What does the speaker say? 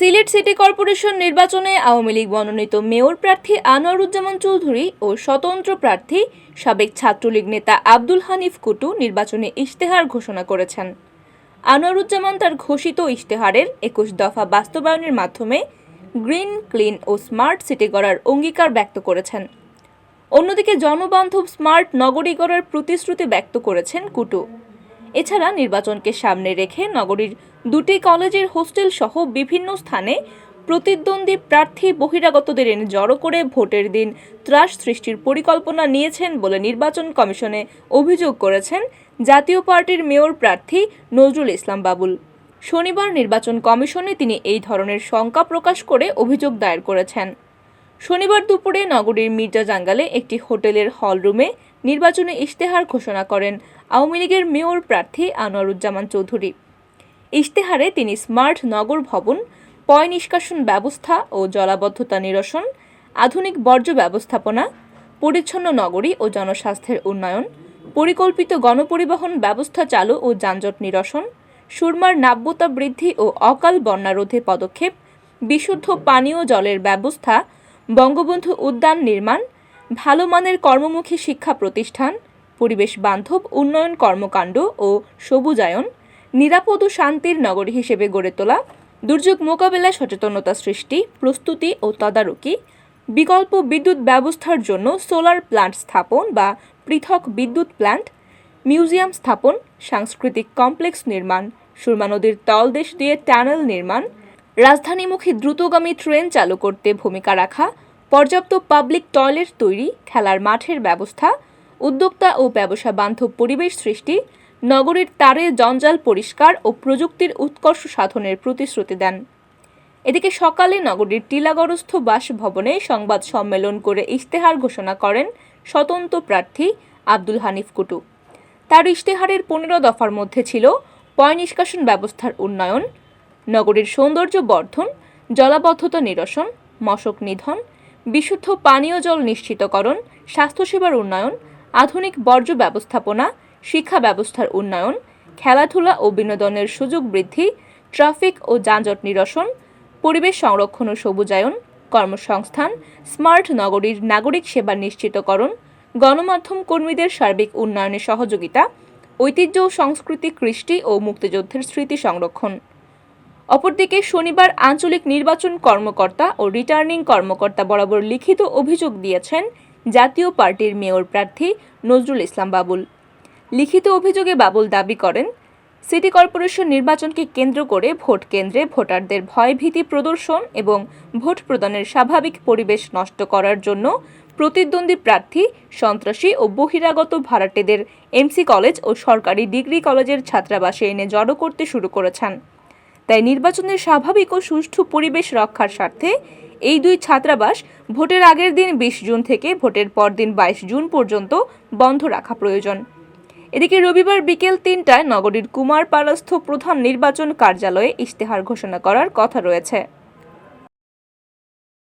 Sylhet city corporation নির্বাচনে আওয়ামী লীগ মনোনীত mayor প্রার্থী আনোয়ারুজ্জামান চৌধুরী ও স্বতন্ত্র প্রার্থী সাবেক ছাত্রলীগ নেতা আব্দুল হানিফ কুটু নির্বাচনে ইশতেহার ঘোষণা করেছেন। আনোয়ারুজ্জামান তার ঘোষিত ইশতেহারের ২১ দফা বাস্তবায়নের মাধ্যমে গ্রিন, ক্লিন ও স্মার্ট সিটি গড়ার অঙ্গীকার ব্যক্ত করেছেন। অন্যদিকে জনবান্ধব স্মার্ট নগরী গড়ার প্রতিশ্রুতি ব্যক্ত করেছেন কুটু। এছাড়া নির্বাচনকে সামনে রেখে নগরীর দুটি কলেজের হোস্টেল সহ বিভিন্ন স্থানে প্রতিদ্বন্দ্বী প্রার্থী বহিরাগতদের এনে জড়ো করে ভোটের দিন ত্রাস সৃষ্টির পরিকল্পনা নিয়েছেন বলে নির্বাচন কমিশনে অভিযোগ করেছেন জাতীয় পার্টির মেয়র প্রার্থী নজরুল ইসলাম বাবুল। শনিবার নির্বাচন কমিশনে তিনি এই ধরনের শঙ্কা প্রকাশ করে অভিযোগ দায়ের করেছেন। শনিবার দুপুরে নগরীর মির্জা জাঙ্গালে একটি হোটেলের হলরুমে নির্বাচনী ইশতেহার ঘোষণা করেন আওয়ামী লীগের মেয়র প্রার্থী আনোয়ারুজ্জামান চৌধুরী। ইশতেহারে তিনি স্মার্ট নগর ভবন, পয় নিষ্কাশন ব্যবস্থা ও জলাবদ্ধতা নিরসন, আধুনিক বর্জ্য ব্যবস্থাপনা, পরিচ্ছন্ন নগরী ও জনস্বাস্থ্যের উন্নয়ন, পরিকল্পিত গণপরিবহন ব্যবস্থা চালু ও যানজট নিরসন, সুরমার নাব্যতা বৃদ্ধি ও অকাল বন্যা রোধে পদক্ষেপ, বিশুদ্ধ পানীয় জলের ব্যবস্থা, বঙ্গবন্ধু উদ্যান নির্মাণ, ভালো মানের কর্মমুখী শিক্ষা প্রতিষ্ঠান, পরিবেশ বান্ধব উন্নয়ন কর্মকাণ্ড ও সবুজায়ন, নিরাপদ ও শান্তির নগরী হিসেবে গড়ে তোলা, দুর্যোগ মোকাবেলায় সচেতনতা সৃষ্টি, প্রস্তুতি ও তদারকি, বিকল্প বিদ্যুৎ ব্যবস্থার জন্য সোলার প্ল্যান্ট স্থাপন বা পৃথক বিদ্যুৎ প্ল্যান্ট, মিউজিয়াম স্থাপন, সাংস্কৃতিক কমপ্লেক্স নির্মাণ, সুরমা নদীর তলদেশ দিয়ে টানেল নির্মাণ, রাজধানীমুখী দ্রুতগামী ট্রেন চালু করতে ভূমিকা রাখা, পর্যাপ্ত পাবলিক টয়লেট তৈরি, খেলার মাঠের ব্যবস্থা, উদ্যোক্তা ও ব্যবসা বান্ধব পরিবেশ সৃষ্টি, নগরীর তারে জঞ্জাল পরিষ্কার ও প্রযুক্তির উৎকর্ষ সাধনের প্রতিশ্রুতি দেন। এদিকে সকালে নগরীর টিলাগড়স্থ বাসভবনে সংবাদ সম্মেলন করে ইশতেহার ঘোষণা করেন স্বতন্ত্র প্রার্থী আব্দুল হানিফ কুটু। তার ইশতেহারের ১৫ দফার মধ্যে ছিল পয় নিষ্কাশন ব্যবস্থার উন্নয়ন, নগরীর সৌন্দর্য বর্ধন, জলাবদ্ধতা নিরসন, মশক নিধন, বিশুদ্ধ পানীয় জল নিশ্চিতকরণ, স্বাস্থ্যসেবার উন্নয়ন, আধুনিক বর্জ্য ব্যবস্থাপনা, শিক্ষা ব্যবস্থার উন্নয়ন, খেলাধুলা ও বিনোদনের সুযোগ বৃদ্ধি, ট্রাফিক ও যানজট নিরসন, পরিবেশ সংরক্ষণ ও সবুজায়ন, কর্মসংস্থান, স্মার্ট নগরীর নাগরিক সেবা নিশ্চিতকরণ, গণমাধ্যম কর্মীদের সার্বিক উন্নয়নে সহযোগিতা, ঐতিহ্য ও সংস্কৃতি, কৃষ্টি ও মুক্তিযুদ্ধের স্মৃতি সংরক্ষণ। অপরদিকে শনিবার আঞ্চলিক নির্বাচন কর্মকর্তা ও রিটার্নিং কর্মকর্তা বরাবর লিখিত অভিযোগ দিয়েছেন জাতীয় পার্টির মেয়র প্রার্থী নজরুল ইসলাম বাবুল। লিখিত অভিযোগে বাবুল দাবি করেন, সিটি কর্পোরেশন নির্বাচনকে কেন্দ্র করে ভোট কেন্দ্রে ভোটারদের ভয়ভীতি প্রদর্শন এবং ভোট প্রদানের স্বাভাবিক পরিবেশ নষ্ট করার জন্য প্রতিদ্বন্দ্বী প্রার্থী সন্ত্রাসী ও বহিরাগত ভাড়াটেদের এমসি কলেজ ও সরকারি ডিগ্রি কলেজের ছাত্রাবাসে এনে জড়ো করতে শুরু করেছেন। তাই নির্বাচনের স্বাভাবিক ও সুষ্ঠু পরিবেশ রক্ষার স্বার্থে এই দুই ছাত্রাবাস ভোটের আগের দিন ২০ জুন থেকে ভোটের পরদিন ২২ জুন পর্যন্ত বন্ধ রাখা প্রয়োজন। এদিকে রবিবার বিকেল ৩টায় নগরীর কুমারপাড়াস্থ প্রধান নির্বাচন কার্যালয়ে ইশতেহার ঘোষণা করার কথা রয়েছে।